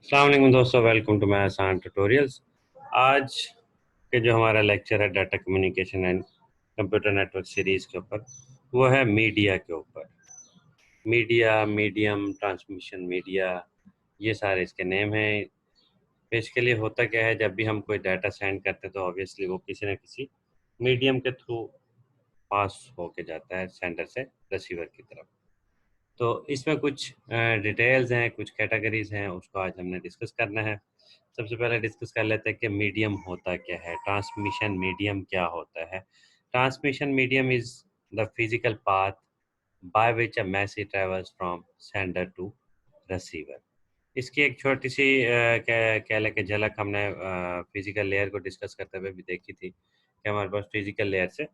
अस्सलाम वालेकुम दोस्तों, वेलकम टू माय आसान ट्यूटोरियल्स। आज के जो हमारा लेक्चर है data communication and computer network series के ऊपर, वो है मीडिया के ऊपर। मीडिया, मीडियम, ट्रांसमिशन मीडिया, ये सारे इसके नेम हैं। बेसिकली होता क्या है, जब भी हम कोई डाटा सेंड करते हैं तो ऑब्वियसली वो किसी न किसी मीडियम के थ्रू पास होके जाता है सेंडर से रिसीवर की तरफ। तो इसमें कुछ डिटेल्स हैं, कुछ कैटेगरीज हैं, उसको आज हमने डिस्कस करना है। सबसे पहले डिस्कस कर लेते हैं कि मीडियम होता क्या है, ट्रांसमिशन मीडियम क्या होता है। Transmission medium is the physical path by which a message travels from sender to receiver. इसकी एक छोटी सी कह लें कि झलक हमने फिजिकल लेयर को डिस्कस करते हुए भी देखी थी कि हमारे पास फिजिकल लेयर से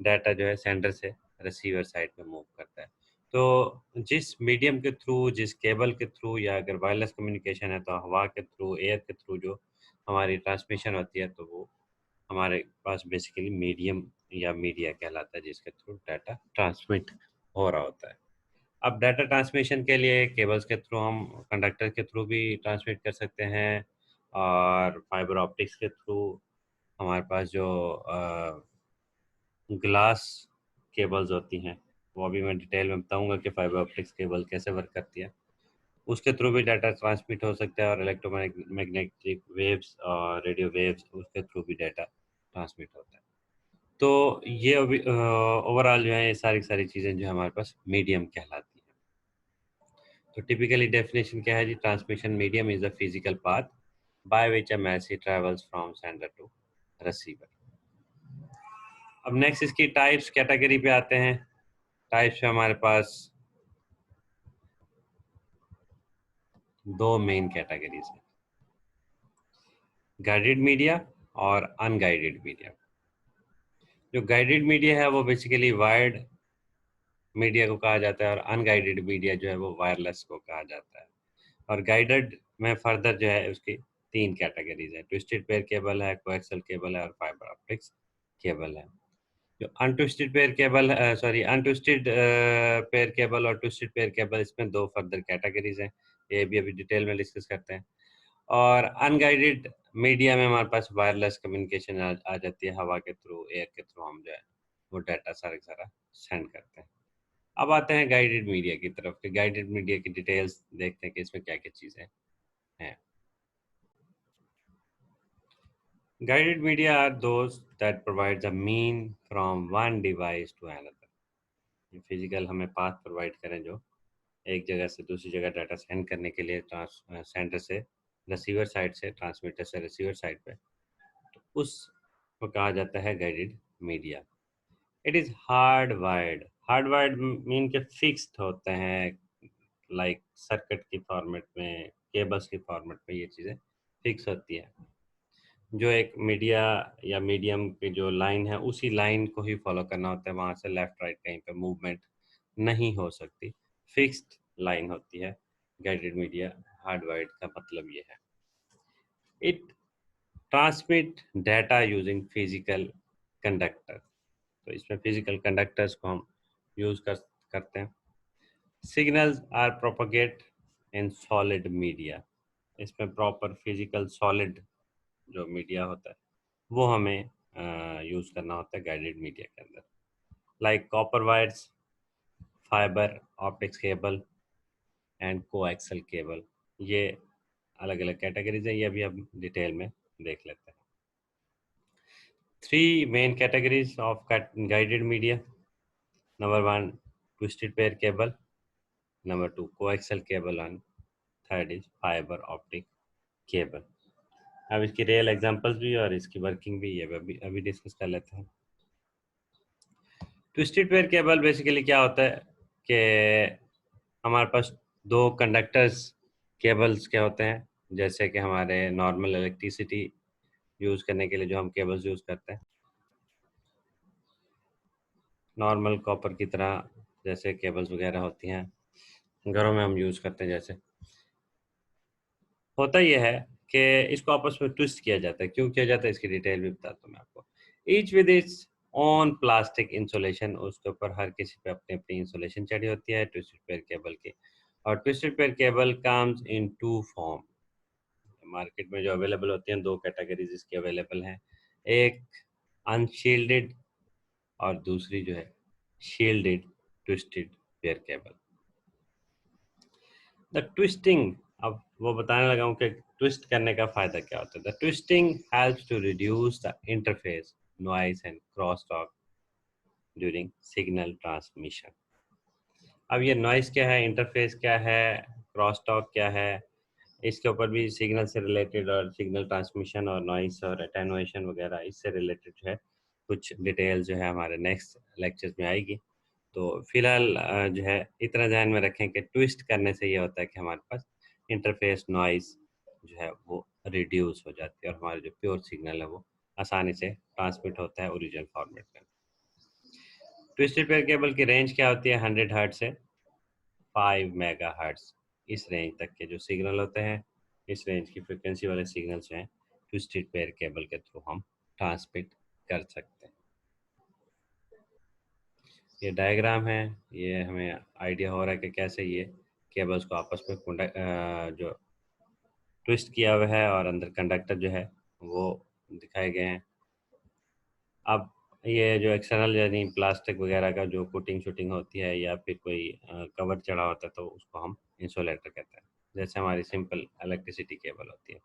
डाटा जो है सेंडर से रिसीवर साइड पे मूव करता है। तो जिस मीडियम के थ्रू, जिस केबल के थ्रू, या अगर वायरलेस कम्युनिकेशन है तो हवा के थ्रू, एयर के थ्रू जो हमारी ट्रांसमिशन होती है, तो वो हमारे पास बेसिकली मीडियम या मीडिया कहलाता है, जिसके थ्रू डाटा ट्रांसमिट हो रहा होता है। अब डाटा ट्रांसमिशन के लिए केबल्स के थ्रू, हम कंडक्टर के थ्रू भी ट्रांसमिट कर सकते हैं, और फाइबर ऑप्टिक्स के थ्रू हमारे पास जो ग्लास केबल्स होती हैं, वो अभी मैं डिटेल में बताऊंगा कि फाइबर ऑप्टिक्स केबल कैसे वर्क करती है। उसके थ्रू भी डाटा ट्रांसमिट हो सकता है, और इलेक्ट्रोमैग्नेटिक वेव्स और रेडियो वेव्स, उसके थ्रू भी डाटा ट्रांसमिट होता है। तो ये अभी ओवरऑल जो है, ये सारी सारी चीज़ें जो हमारे पास मीडियम कहलाती हैं। तो टिपिकली डेफिनेशन क्या है जी? Transmission medium is the physical path by which a message travels from sender to receiver. अब नेक्स्ट इसकी टाइप्स कैटेगरी पे आते हैं। टाइप्स में हमारे पास दो मेन कैटेगरीज हैं, गाइडेड मीडिया और अनगाइडेड मीडिया। जो गाइडेड मीडिया है वो बेसिकली वायर्ड मीडिया को कहा जाता है, और अनगाइडेड मीडिया जो है वो वायरलेस को कहा जाता है। और गाइडेड में फर्दर जो है उसकी तीन कैटेगरीज है, ट्विस्टेड पेयर केबल है, कोएक्सियल केबल है, और फाइबर ऑप्टिक्स केबल है। जो untwisted pair cable, untwisted pair cable और ट्विस्टेड पेयर केबल, इसमें दो फर्दर कैटेगरीज हैं, ये भी अभी डिटेल में डिस्कस करते हैं। और अनगाइडेड मीडिया में हमारे पास वायरलेस कम्युनिकेशन आ जाती है, हवा के थ्रू, एयर के थ्रू हम जो है वो डाटा सारा सेंड करते हैं। अब आते हैं गाइडेड मीडिया की तरफ, कि गाइडेड मीडिया की डिटेल्स देखते हैं कि इसमें क्या क्या चीज़ें हैं। Guided media are those that provides a mean from one device to another. ये फिजिकल हमें पाथ प्रोवाइड करें, जो एक जगह से दूसरी जगह डाटा सेंड करने के लिए, सेंडर से रिसीवर साइड से, ट्रांसमीटर से रिसीवर साइड पे, तो उसको कहा जाता है guided media. It is hard wired. Hard wired mean के फिक्स्ड होते हैं, लाइक सर्किट की फॉर्मेट में, केबल्स की फॉर्मेट में ये चीज़ें फिक्स होती है। जो एक मीडिया या मीडियम की जो लाइन है, उसी लाइन को ही फॉलो करना होता है, वहाँ से लेफ्ट राइट कहीं पे मूवमेंट नहीं हो सकती, फिक्स्ड लाइन होती है। गाइडेड मीडिया हार्ड वायर्ड का मतलब ये है। It transmit data using physical conductor. तो इसमें फिजिकल कंडक्टर्स को हम यूज़ करते हैं। Signals are propagate in solid media. इसमें प्रॉपर फिजिकल सॉलिड जो मीडिया होता है वो हमें यूज़ करना होता है गाइडेड मीडिया के अंदर, like copper wires, fibre optics cable and coaxial cable. ये अलग अलग कैटेगरीज है, ये भी हम डिटेल में देख लेते हैं। Three main categories of guided media. Number one, twisted pair cable. Number two, coaxial cable, and third is fiber optic cable. अब इसकी रियल एग्जांपल्स भी और इसकी वर्किंग भी ये अभी डिस्कस कर लेते हैं। ट्विस्टेड पेयर केबल बेसिकली क्या होता है कि हमारे पास दो कंडक्टर्स केबल्स के होते हैं, जैसे कि हमारे नॉर्मल इलेक्ट्रिसिटी यूज़ करने के लिए जो हम केबल्स यूज़ करते हैं, नॉर्मल कॉपर की तरह जैसे केबल्स वगैरह होती हैं, घरों में हम यूज़ करते हैं। जैसे होता यह है कि इसको आपस में ट्विस्ट किया जाता है। क्यों किया जाता है इसकी डिटेल भी बताता हूँ मैं आपको। Each with its own plastic insulation, उसके ऊपर हर किसी पे अपनी अपनी इंसुलेशन चढ़ी होती है ट्विस्टेड पेयर केबल की। और twisted pair cable comes in two form, market में जो अवेलेबल होती हैं, दो कैटेगरीज इसकी अवेलेबल हैं, एक अनशील्डेड और दूसरी जो है shielded twisted pair cable. The twisting, अब वो बताने लगा हूँ कि ट्विस्ट करने का फायदा क्या होता है। The twisting helps to reduce the interface noise and cross talk during signal transmission. अब ये नॉइस क्या है, इंटरफेस क्या है, क्रॉस टॉक क्या है, इसके ऊपर भी सिग्नल से रिलेटेड और सिग्नल ट्रांसमिशन और नॉइस और एटेनुएशन वगैरह इससे रिलेटेड जो है कुछ डिटेल जो है हमारे नेक्स्ट लेक्चर्स में आएगी। तो फिलहाल जो है इतना ध्यान में रखें कि ट्विस्ट करने से ये होता है कि हमारे पास इंटरफेस नॉइस जो है वो रिड्यूस हो जाती है और हमारा जो प्योर सिग्नल है वो आसानी से ट्रांसमिट होता है ओरिजिनल फॉर्मेट में। ट्विस्टेड पेयर केबल की रेंज क्या होती है, 100 हर्ट्ज से 5 मेगा हर्ट्ज, इस रेंज तक के जो सिग्नल होते हैं, इस रेंज की फ्रिक्वेंसी वाले सिग्नल जो हैं ट्विस्टेड पेयर केबल के थ्रू हम ट्रांसमिट कर सकते हैं। ये डायग्राम है, ये हमें आइडिया हो रहा है कि कैसे ये केबल्स को आपस में जो ट्विस्ट किया हुआ है और अंदर कंडक्टर जो है वो दिखाए गए हैं। अब ये जो एक्सटर्नल यानी प्लास्टिक वगैरह का जो कोटिंग शूटिंग होती है या फिर कोई कवर चढ़ा होता है तो उसको हम इंसुलेटर कहते हैं, जैसे हमारी सिंपल इलेक्ट्रिसिटी केबल होती है।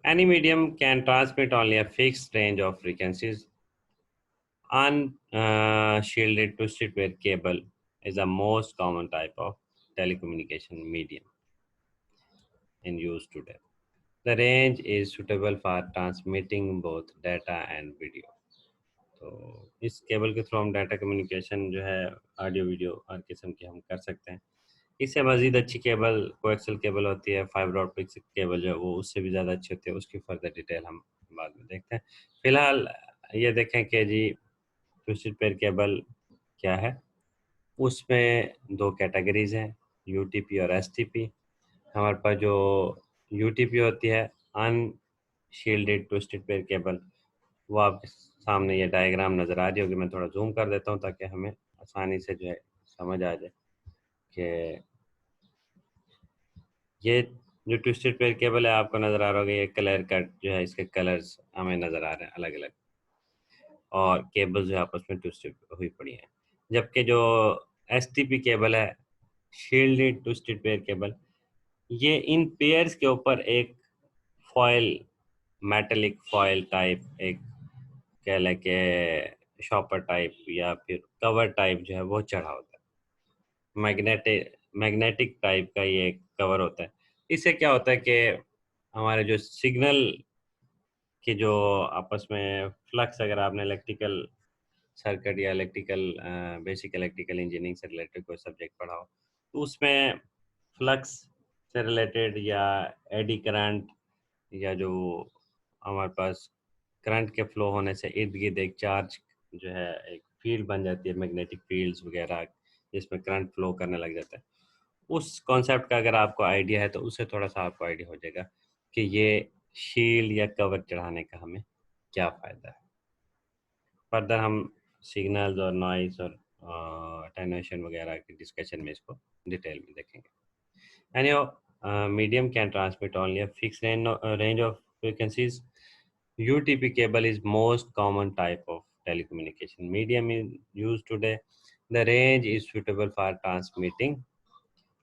Any medium can transmit only a fixed range of frequencies. Unshielded twisted pair cable is the most common type of telecommunication medium in use today. The range is suitable for transmitting both data and video. तो इस cable के through हम data communication जो है audio video हर किस्म की हम कर सकते हैं। इससे मज़ीद अच्छी केबल कोएक्सियल केबल होती है, फाइबर ऑप्टिक केबल जो है वो उससे भी ज़्यादा अच्छी होती है, उसकी फर्दर डिटेल हम बाद में देखते हैं। फिलहाल ये देखें कि जी ट्विस्टेड पेयर केबल क्या है। उसमें दो कैटेगरीज हैं, यूटीपी और एसटीपी। हमारे पास जो यूटीपी होती है, अनशील्डेड ट्विस्टेड पेयर केबल, वो आपके सामने ये डायग्राम नज़र आ रही होगी। मैं थोड़ा जूम कर देता हूँ ताकि हमें आसानी से जो है समझ आ जाए कि ये जो ट्विस्टेड पेयर केबल है आपको नज़र आ रहा होगा, ये कलर कट जो है, इसके कलर्स हमें नज़र आ रहे हैं अलग अलग, और केबल जो है आपस में ट्विस्टेड हुई पड़ी हैं। जबकि जो एसटीपी केबल है, शील्डेड ट्विस्टेड पेयर केबल, ये इन पेयर्स के ऊपर एक फॉयल, मेटेलिक फॉयल टाइप, एक कह लें कि शॉपर टाइप या फिर कवर टाइप जो है वो चढ़ा होता है। मैग्नेटिक टाइप का ये कवर होता है। इससे क्या होता है कि हमारे जो सिग्नल की जो आपस में फ्लक्स, अगर आपने इलेक्ट्रिकल सर्किट या इलेक्ट्रिकल बेसिक इलेक्ट्रिकल इंजीनियरिंग से रिलेटेड कोई सब्जेक्ट पढ़ा हो, तो उसमें फ्लक्स से रिलेटेड या एडी करंट या जो हमारे पास करंट के फ्लो होने से इर्द गिर्द एक चार्ज जो है एक फील्ड बन जाती है, मैग्नेटिक फील्ड्स वगैरह, जिसमें करंट फ्लो करने लग जाता है। उस कॉन्सेप्ट का अगर आपको आइडिया है तो उससे थोड़ा सा आपको आइडिया हो जाएगा कि ये शील्ड या कवर चढ़ाने का हमें क्या फ़ायदा है। फर्दर हम सिग्नल्स और नॉइस और अटेन्यूएशन वगैरह की डिस्कशन में इसको डिटेल में देखेंगे। Anyhow, medium can transmit only a fixed range of frequencies. UTP cable is most common type of telecommunication medium in use today. The range is suitable for transmitting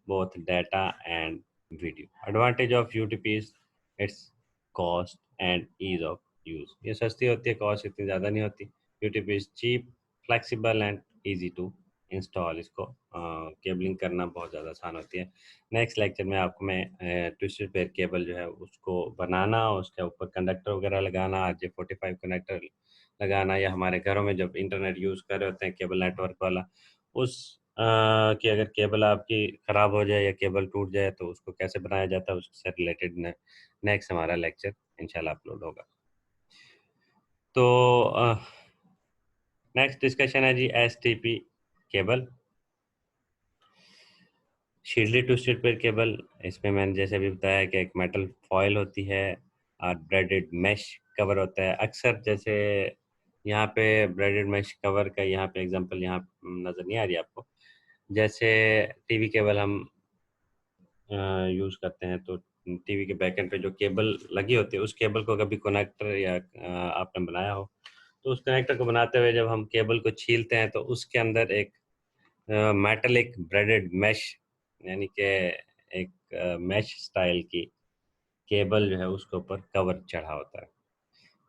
both data and video. Advantage of UTP is its cost and ease of use. ये सस्ती होती है, cost इतनी ज़्यादा नहीं होती। UTP is cheap, flexible and easy to install. इसको cabling करना बहुत ज़्यादा आसान होती है। नेक्स्ट लेक्चर में आपको मैं ट्विस्टेड पेयर केबल जो है उसको बनाना, उसके ऊपर कंडक्टर वगैरह लगाना, RJ45 कनेक्टर लगाना, या हमारे घरों में जब इंटरनेट यूज़ कर रहे होते हैं केबल नेटवर्क वाला, उस कि अगर केबल आपकी ख़राब हो जाए या केबल टूट जाए तो उसको कैसे बनाया जाता है, उससे रिलेटेड नेक्स्ट हमारा लेक्चर इंशाल्लाह अपलोड होगा। तो नेक्स्ट डिस्कशन है जी STP cable, shielded twisted pair cable. इसमें मैंने जैसे अभी बताया कि एक मेटल फॉयल होती है और ब्रेडेड मैश कवर होता है। अक्सर जैसे यहाँ पे ब्रेडेड मैश कवर का यहाँ पे एग्जांपल यहाँ नज़र नहीं आ रही आपको, जैसे टीवी केबल हम यूज़ करते हैं, तो टीवी के बैक एंड पे जो केबल लगी होती है, उस केबल को कभी कनेक्टर या आपने बनाया हो, तो उस कनेक्टर को बनाते हुए जब हम केबल को छीलते हैं तो उसके अंदर एक मेटेलिक ब्रेडेड मैश, यानी कि एक मैश स्टाइल की केबल जो है उसके ऊपर कवर चढ़ा होता है।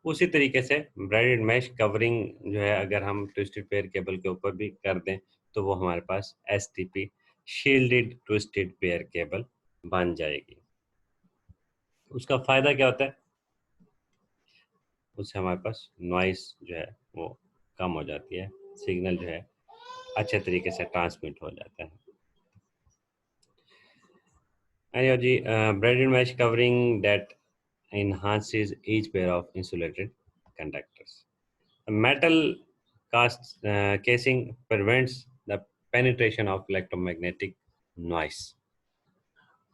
उसी तरीके से ब्रेडेड मैश कवरिंग जो है अगर हम ट्विस्टेड पेयर केबल के ऊपर भी कर दें तो वो हमारे पास STP shielded twisted pair cable बन जाएगी। उसका फ़ायदा क्या होता है? उससे हमारे पास नॉइस जो है वो कम हो जाती है, सिग्नल जो है अच्छे तरीके से ट्रांसमिट हो जाता है। Anyway, ji, braided mesh covering that enhances each pair of insulated conductors. A metal casing prevents the penetration of electromagnetic noise.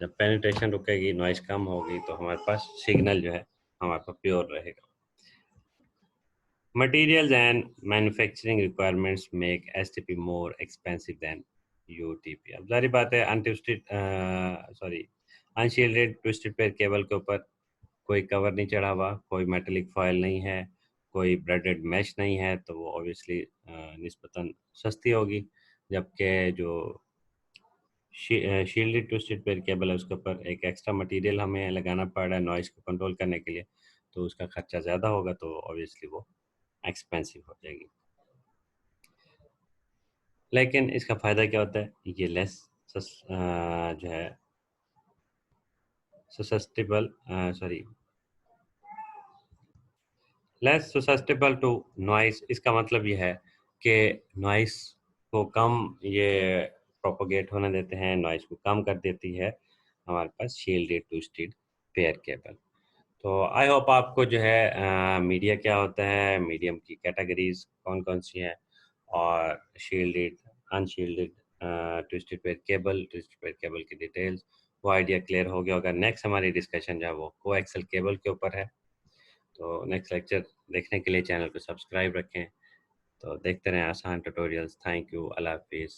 जब पेनिट्रेशन रुकेगी, नॉइस कम होगी, तो हमारे पास सिग्नल जो है हमारे पास प्योर रहेगा। Materials and manufacturing requirements make STP more expensive than UTP. अब जारी बात है, अनशील्डेड ट्विस्टेड पेयर केबल के ऊपर कोई कवर नहीं चढ़ा हुआ, कोई मेटेलिक फॉयल नहीं है, कोई ब्रेडेड मैश नहीं है, तो वो ऑब्वियसली निस्बतन सस्ती होगी। जबकि जो शील्डेड ट्विस्टेड पेयर केबल है उसके ऊपर एक एक्स्ट्रा मटेरियल हमें लगाना पड़ रहा है नॉइस को कंट्रोल करने के लिए, तो उसका खर्चा ज़्यादा होगा, तो ऑब्वियसली वो एक्सपेंसिव हो जाएगी। लेकिन इसका फ़ायदा क्या होता है? ये जो है susceptible sorry less susceptible to noise. इसका मतलब ये है कि नॉइस को कम ये प्रोपोगेट होने देते हैं, नॉइस को कम कर देती है हमारे पास शील्डेड ट्विस्टेड पेयर केबल। तो आई होप आपको जो है मीडिया क्या होता है, मीडियम की कैटेगरीज कौन कौन सी हैं, और shielded unshielded twisted pair cable की डिटेल्स, वो आइडिया क्लियर हो गया होगा। नेक्स्ट हमारी डिस्कशन जो है वो कोएक्सियल केबल के ऊपर है। तो नेक्स्ट लेक्चर देखने के लिए चैनल को सब्सक्राइब रखें। तो देखते रहें आसान ट्यूटोरियल्स। Thank you. अल्लाह हाफिज़।